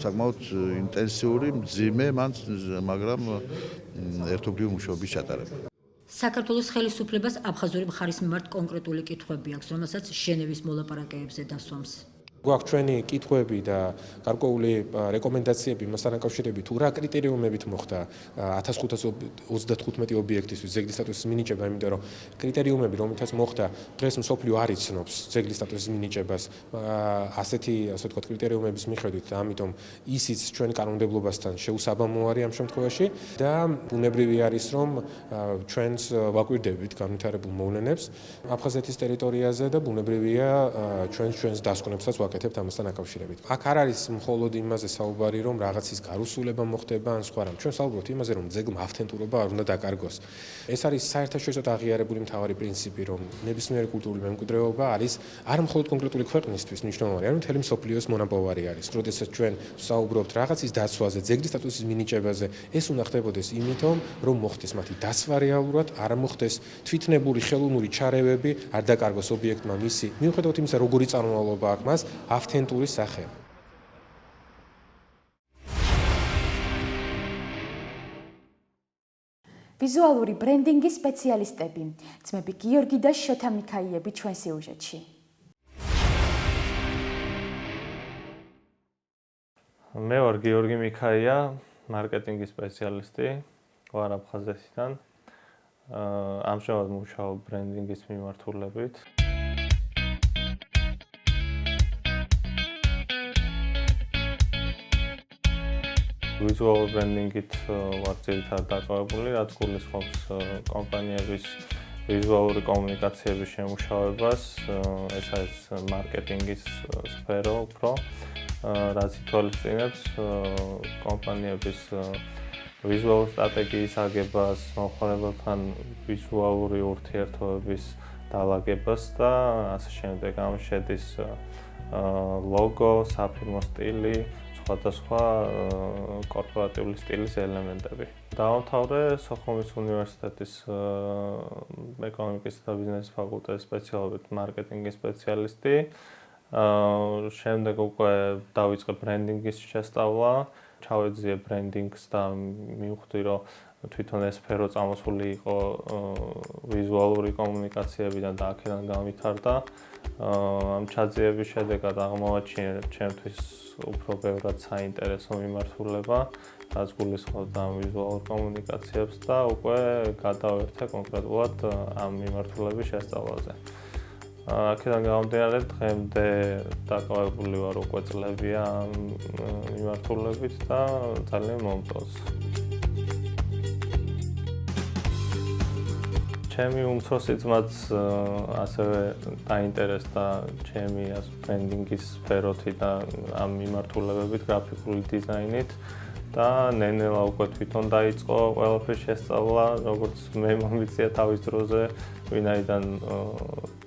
საკმაოდ ინტენსიური, მძიმე, მაგრამ ერთობლივი მუშაობის ჩატარება. საქართველოს ხელისუფლებას აფხაზური მხარის მიმართ კონკრეტული კითხვები აქვს, რომელსაც ჟენევის მოლაპარაკებებზე დასვამს. გვაქვს ჩვენი კითხვები და გარკვეული რეკომენდაციები მასთან დაკავშირებით, თუ რა კრიტერიუმებით მოხდა 1535 ობიექტისთვის ძეგლის სტატუსის მინიჭება, იმიტომ რომ კრიტერიუმები, რომელთაც მოხდა, დღეს მსოფლიო არ იცნობს ძეგლის სტატუსის მინიჭებას ასეთი, ასე ვთქვათ, კრიტერიუმების მიხედვით, ამიტომ ისიც ჩვენ კანონმდებლობასთან შეუსაბამო არის ამ შემთხვევაში და ბუნებრივი არის, რომ ჩვენს ვაკვირდებით განვითარებულ მოვლენებს აფხაზეთის ტერიტორიაზე და ბუნებრივია ჩვენს დასკვნებსაც ვაკეთებთ ამასთან დაკავშირებით. აქ არ არის მხოლოდ იმაზე საუბარი, რომ რაღაცის გარუსულება მოხდება ან სხვა რამ. ჩვენ საუბრობთ იმაზე, რომ ძეგლმა ავთენტურობა არ უნდა დაკარგოს. ეს არის საერთაშორისოდ აღიარებული მთავარი პრინციპი, რომ ნებისმიერი კულტურული მემკვიდრეობა არის არა მხოლოდ კონკრეტული ქვეყნისთვის მნიშვნელოვანი, არამედ მთელი მსოფლიოს მონაპოვარი არის. როდესაც ჩვენ საუბრობთ რაღაცის დაცვაზე, ძეგლის სტატუსის მინიჭებაზე, ეს უნდა ხდებოდეს იმითომ, რომ მოხდეს მათი დაცვა რეალურად, არ მოხდეს თვითნებური ხელოვნური ჩარევები, არ დაკარგოს ობიექტმა მისი. მიუხედავად იმისა, როგორი წარმომავლობა აქვს მას, ავთენტური სახე. ვიზუალური ბრენდინგის სპეციალისტები, ძმები გიორგი და შოთა მიქაიები ჩვენ სიუჟეტში. მე ვარ გიორგი მიქაია, მარკეტინგის სპეციალისტი, ვარ აფხაზეთიდან. ამჟამად მუშაობ ბრენდინგის მიმართულებით. ვიზუალურ ბრენდინგით ვარ ძირითადად დაკავებული, რაც გულისხმობს კომპანიების ვიზუალური კომუნიკაციების შემუშავებას, ეს არის მარკეტინგის სფერო უფრო, რაც ითვალისწინებს კომპანიების ვიზუალური სტრატეგიის აგებას, მომხმარებელთან ვიზუალური ურთიერთობების დალაგებას და ასე შემდეგ. ამ შედის ლოგო, საფირმო სტილი, სხვადასხვა კორპორატიული სტილის ელემენტები. დაამთავრე სოხუმის უნივერსიტეტის ეკონომიკის და ბიზნესის ფაკულტეტის სპეციალობით მარკეტინგის სპეციალისტი. შემდეგ უკვე დავიწყე ბრენდინგის შესწავლა, ჩავეძიე ბრენდინგს და მივხვდი, რომ თვითონ ეს სფერო წამოსული იყო ვიზუალური კომუნიკაციებიდან და აქედან განვითარდა. ამ ჩაძიების შედეგად აღმოვაჩინე ჩემთვის უფრო ბევრად საინტერესო მიმართულება, რაც გულისხმობდა ამ ვიზუალურ კომუნიკაციებს და უკვე გადავერთე კონკრეტულად ამ მიმართულების შესწავლაზე. აქედან გამომდინარე დღემდე დაკავებული ვარ უკვე წლებია ამ მიმართულებით და ძალიან მომწონს. ჩემი უმცროსი ძმაც ასევე დაინტერესდა ჩემი ბრენდინგის სფეროთი და ამ მიმართულებებით, გრაფიკული დიზაინით და ნენელა უკვე თვითონ დაიწყო ყველაფრის შესწავლა, როგორც მე მომიწია თავის დროზე, ვინაიდან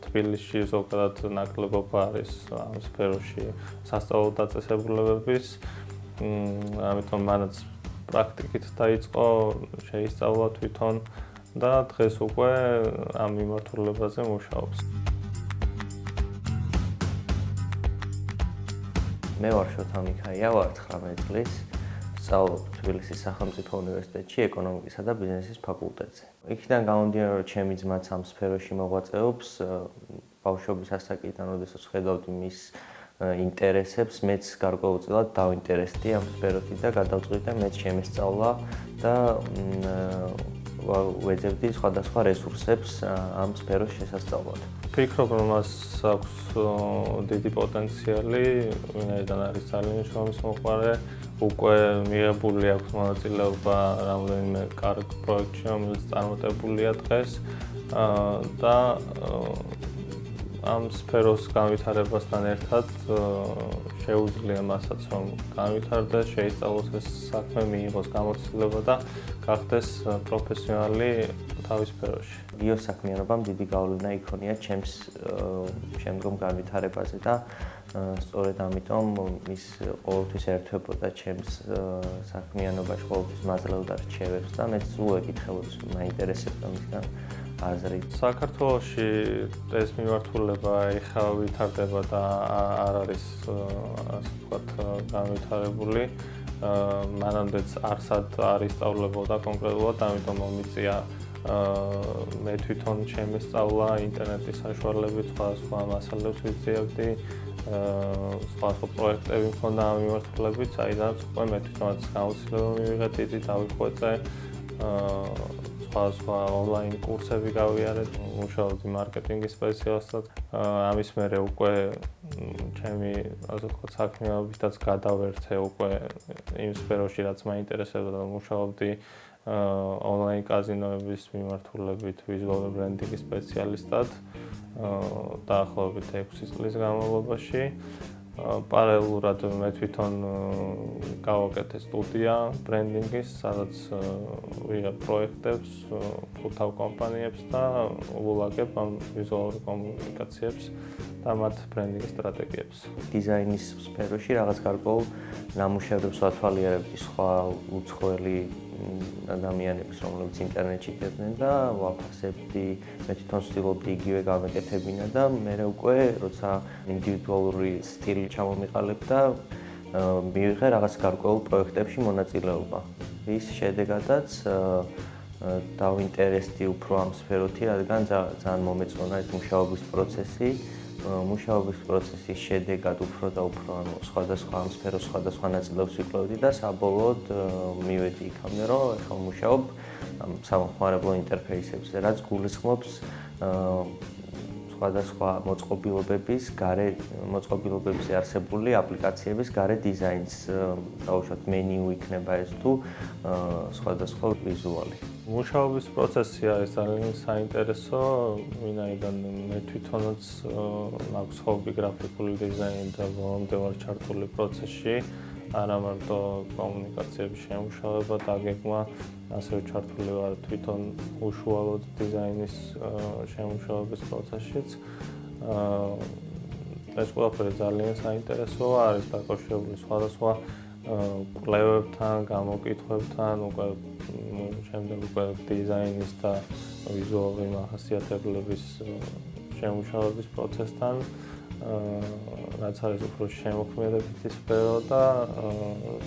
თბილისში ზოგადად ნაკლებობა არის ამ სფეროში სასწავლო დაწესებულებების, ამიტომ მანაც პრაქტიკით დაიწყო, შეისწავლა თვითონ და დღეს უკვე ამ მიმართულებაზე მუშაობს. მე ვარ შოთა მიქაია, ვარ 19 წლის, ვსწავლობ თბილისის სახელმწიფო უნივერსიტეტში ეკონომიკისა და ბიზნესის ფაკულტეტზე. იქიდან გამომდინარე, რომ ჩემი ძმაც ამ სფეროში მოღვაწეობს, ბავშვობის ასაკიდან, როდესაც ხედავდი მის ინტერესებს, მეც გარკვეულწილად დავინტერესდი ამ სფეროთი და გადავწყვიტე მეც შემესწავლა და ვეძებდი სხვადასხვა რესურსებს ამ სფეროს შესასწავლად. ვფიქრობ, რომ მას აქვს დიდი პოტენციალი, ვინაიდან არის ძალიან მნიშვნელოვანი მოყვარე, უკვე მიღებული აქვს მონაწილეობა რამდენიმე კარგ პროექტში, რომელიც წარმატებულია დღეს და ამ სფეროს განვითარებასთან ერთად შეუძლია მასაც, რომ განვითარდეს, შეისწავლოს ეს საქმე, მიიღოს გამოცდილება და გახდეს პროფესიონალი თავის სფეროში. ბიოსაქმიანობამ დიდი გავლენა იქონია ჩემს შემდგომ განვითარებაზე და სწორედ ამიტომ ის ყოველთვის ერთვებოდა ჩემს საქმიანობაში, ყოველთვის მაძლევდა რჩევებს და მეც სულ ეკითხებოდი, მაინტერესებდა მისგან აზრი. საქართველოში ეს მიმართულება ეხლა ვითარდება და არ არის ასე ვთქვათ განვითარებული. მანამდეც არსად არ ისწავლებოდა კონკრეტულად, ამიტომ მომიწია მე თვითონ შემესწავლა ინტერნეტის საშუალებით, სხვადასხვა მასალებს ვიძიებდი, სხვადასხვა პროექტები მქონდა ამ მიმართულებით, საიდანაც უკვე მე თვითონაც გამოცდილება მივიღე, დიდი დავიხვეწე, სხვადასხვა ონლაინ კურსები გავიარე, მუშაობდი მარკეტინგის სპეციალისტად. ამის მერე უკვე ჩემი ასე ვთქვათ საქმიანობითაც გადავერთე უკვე იმ სფეროში, რაც მაინტერესებდა და მუშაობდი ონლაინ კაზინოების მიმართულებით ვიზუალური ბრენდინგის სპეციალისტად დაახლოებით 6 წლის განმავლობაში. პარალელურად მე თვითონ გავაკეთე სტუდია ბრენდინგის, სადაც ვიღებ პროექტებს, ფუთავ კომპანიებს და ულაგებ ამ ვიზუალურ კომუნიკაციებს და მათ ბრენდინგის სტრატეგიებს. დიზაინის სფეროში რაღაც გარკვეულ ნამუშევრებს ვათვალიერებდი სხვა უცხოელი ადამიანებს, რომლებიც ინტერნეტში ხედავდნენ და ვაფასებდი, მე თვითონ ვცდილობდი იგივე გამეკეთებინა და მე უკვე როცა ინდივიდუალური სტილი ჩამომიყალიბდა, მივიღე რაღაც გარკვეულ პროექტებში მონაწილეობა. ის შედეგადაც დავინტერესდი უფრო ამ სფეროთი, რადგან ძალიან მომეწონა ეს მუშაობის პროცესი. მუშაობის პროცესის შედეგად უფრო და უფრო სხვადასხვა ამ სფეროს სხვადასხვა ნაწილებს ვიკვლევდი და საბოლოოდ მივედი იქამდე, რომ ახლა ვმუშაობ სამხმარებლო ინტერფეისებზე, რაც გულისხმობს სხვადასხვა მოწყობილობებზე არსებული აპლიკაციების გარე დიზაინს, დაუშვათ მენიუ იქნება ეს თუ სხვადასხვა ვიზუალი. მუშაობის პროცესი არის ძალიან საინტერესო, ვინაიდან მე თვითონაც მაქვს ჰობი გრაფიკული დიზაინი და ბოლომდე ვარ ჩართული პროცესში. არა მარტო კომუნიკაციების შემუშავება და გეგმა, ასევე ჩართული ვარ თვითონ უშუალოდ დიზაინის შემუშავების პროცესშიც. ეს ყველაფერი ძალიან საინტერესოა, არის დაკავშირებული სხვადასხვა კვლევებთან, გამოკითხვებთან, შემდეგ უკვე დიზაინის და ვიზუალური მახასიათებლების შემუშავების პროცესთან, რაც არის უფრო შემოქმედებითი სფერო და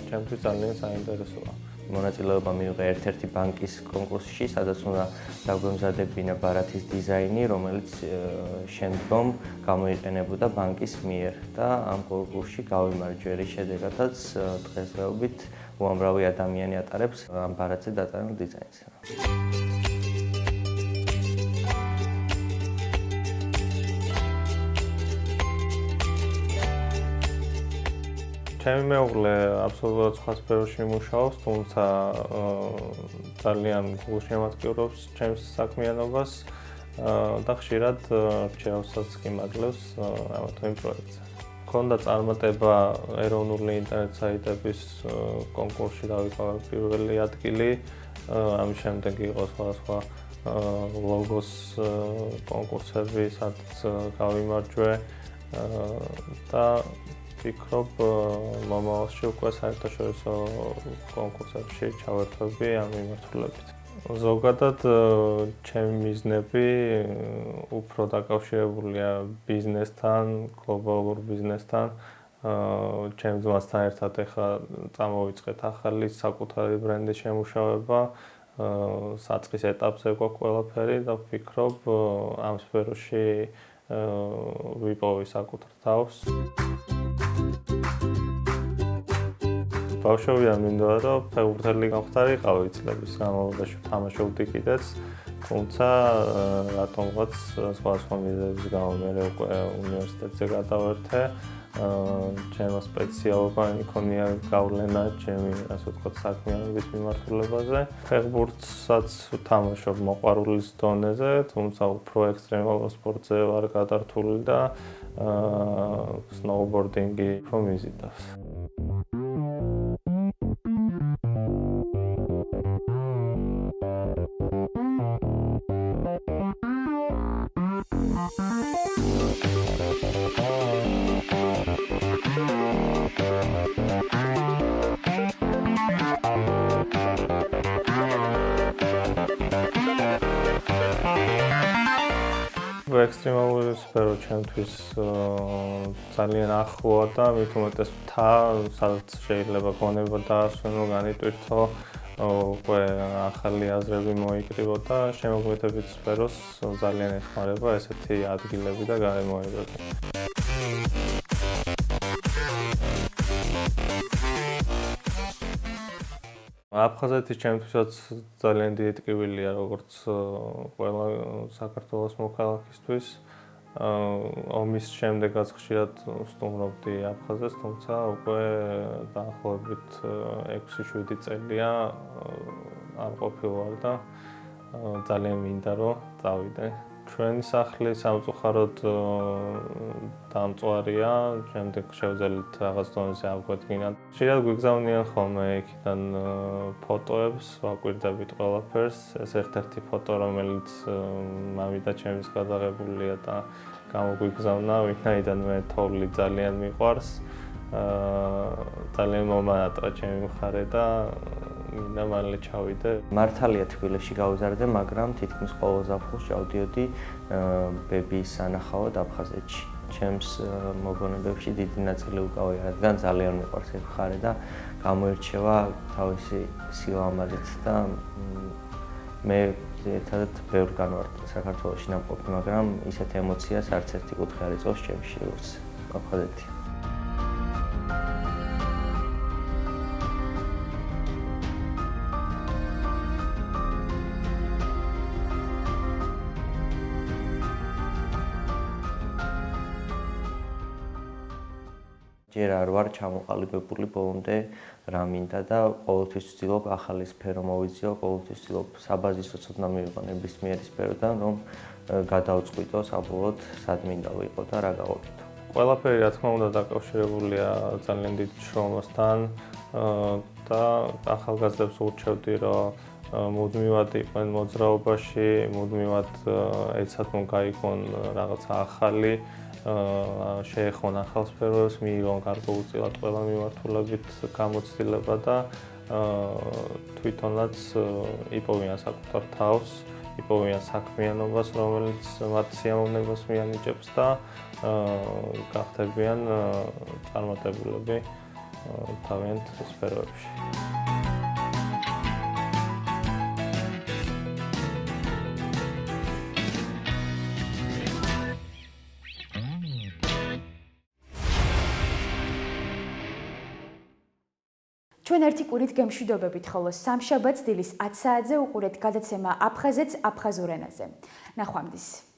ჩემთვის ძალიან საინტერესოა. მონაწილეობა მიიღე ერთ-ერთი ბანკის კონკურსში, სადაც უნდა დაგვემზადებინა ბარათის დიზაინი, რომელიც შემდგომ გამოიყენებოდა ბანკის მიერ და ამ კონკურსში გავიმარჯვე, რის შედეგადაც დღესდღეობით უამრავი ადამიანი ატარებს ამ ბარათზე დატანილ დიზაინს. ჩემი მეუღლე აბსოლუტურად სხვა სფეროში მუშაობს, თუმცა ძალიან გულშემატკივრობს ჩემს საქმიანობას და ხშირად რჩევასაც კი მაძლევს ამა თუ იმ პროექტზე. მქონდა წარმატება ეროვნული ინტერნეტ საიტების კონკურსში დავიკავე პირველი ადგილი, ამის შემდეგ იყო სხვადასხვა ლოგოს კონკურსები, სადაც გავიმარჯვე და ვფიქრობ, მომავალში უკვე საერთაშორისო კონკურსებში ჩავერთვები ამ მიმართულებით. ზოგადად ჩემი მიზნები უფრო დაკავშირებულია ბიზნესთან, გლობალურ ბიზნესთან. ჩემ ძმასთან ერთად ახლა წამოვიწყეთ ახალი საკუთარი ბრენდის შემუშავება. საწყის ეტაპზე გვაქვს ყველაფერი და ვფიქრობ, ამ სფეროში ვიპოვი საკუთარ თავს. ბავშვობიდან მინდოდა, რომ ფეხბურთელი გამხდარიყავი წლების განმავლობაში ვთამაშობდი კიდეც, თუმცა რატომღაც სხვადასხვა მიზეზების გამო მე უკვე უნივერსიტეტზე გადავერთე. ჩემო სპეციალობა იქონია გავლენა ჩემი, ასე ვთქვათ, საქმიანობის მიმართულებაზე. ფეხბურთსაც ვთამაშობ მოყვარულის დონეზე, თუმცა უფრო ექსტრემალურ სპორტზე ვარ გადართული და სნოუბორდინგი უფრო მიზიდავს. ექსტრემალური სფერო ჩემთვის ძალიან ახლოა და მით უმეტეს მთა, სადაც შეიძლება გონება დაასვენო, განიტვირთო, უკვე ახალი აზრები მოიკრივო და შემოქმედებით სფეროს ძალიან ეხმარება ესეთი ადგილები და გარემოებები. აფხაზეთი ჩემთვისაც ძალიან დიდი ტკივილია, როგორც ყველა საქართველოს მოქალაქისთვის. ომის შემდეგაც ხშირად ვსტუმრობდი აფხაზეთს, თუმცა უკვე დაახლოებით 6-7 წელია არ ყოფილი ვარ და ძალიან მინდა რომ წავიდე. ჩვენი სახლი სამწუხაროდ დამწვარია, შემდეგ შევძელით რაღაც დონეზე ავგვედგინათ. ხშირად გვიგზავნიან ხოლმე იქიდან ფოტოებს, ვაკვირდებით ყველაფერს. ეს ერთ-ერთი ფოტო, რომელიც მამიდა ჩემის გადაღებულია და გამოგვიგზავნა, ვინაიდან მე თოვლი ძალიან მიყვარს. ძალიან მომანატრა ჩემი მხარე და მინდა მალე ჩავიდე. მართალია თბილისში გავიზარდე, მაგრამ თითქმის ყოველ ზაფხულს ჩავდიოდი ბებიის სანახავად აფხაზეთში. ჩემს მოგონებებში დიდი ნაწილი უკავია, რადგან ძალიან მიყვარს ეს მხარე და გამოირჩევა თავისი სილამაზით და მე ერთადერთ ბევრგან ვარ საქართველოში ნამყოფი, მაგრამ ისეთ ემოციას არც ერთი კუთხე არ იწვევს ჩემში, როგორც აფხაზეთი. ჯერ არ ვარ ჩამოყალიბებული ბოლომდე რა მინდა და ყოველთვის ვცდილობ ახალი სფერო მოვიძიო, ყოველთვის ვცდილობ საბაზისო ცოდნა მივიღო ნებისმიერი სფეროდან, რომ გადავწყვიტო საბოლოოდ სად მინდა ვიყო და რა გავაკეთო. ყველაფერი რა თქმა უნდა დაკავშირებულია ძალიან დიდ შრომასთან და ახალგაზრდებს ურჩევდი რომ მუდმივად იყვნენ მოძრაობაში, მუდმივად ეცადონ გაიგონ რაღაცა ახალი, შეეხონ ახალ სფეროებს, მიიღონ გარკვეულწილად ყველა მიმართულებით გამოცდილება და თვითონაც იპოვიან საკუთარ თავს, იპოვიან საქმიანობას, რომელიც მათ სიამოვნებას მიანიჭებს და გახდებიან წარმატებულები თავიანთ სფეროებში. ჩვენ ერთი კვირით გემშვიდობებით, ხოლო სამშაბათს დილის 10 საათზე უყურეთ გადაცემა აფხაზეთს აფხაზურ ენაზე. ნახვამდის.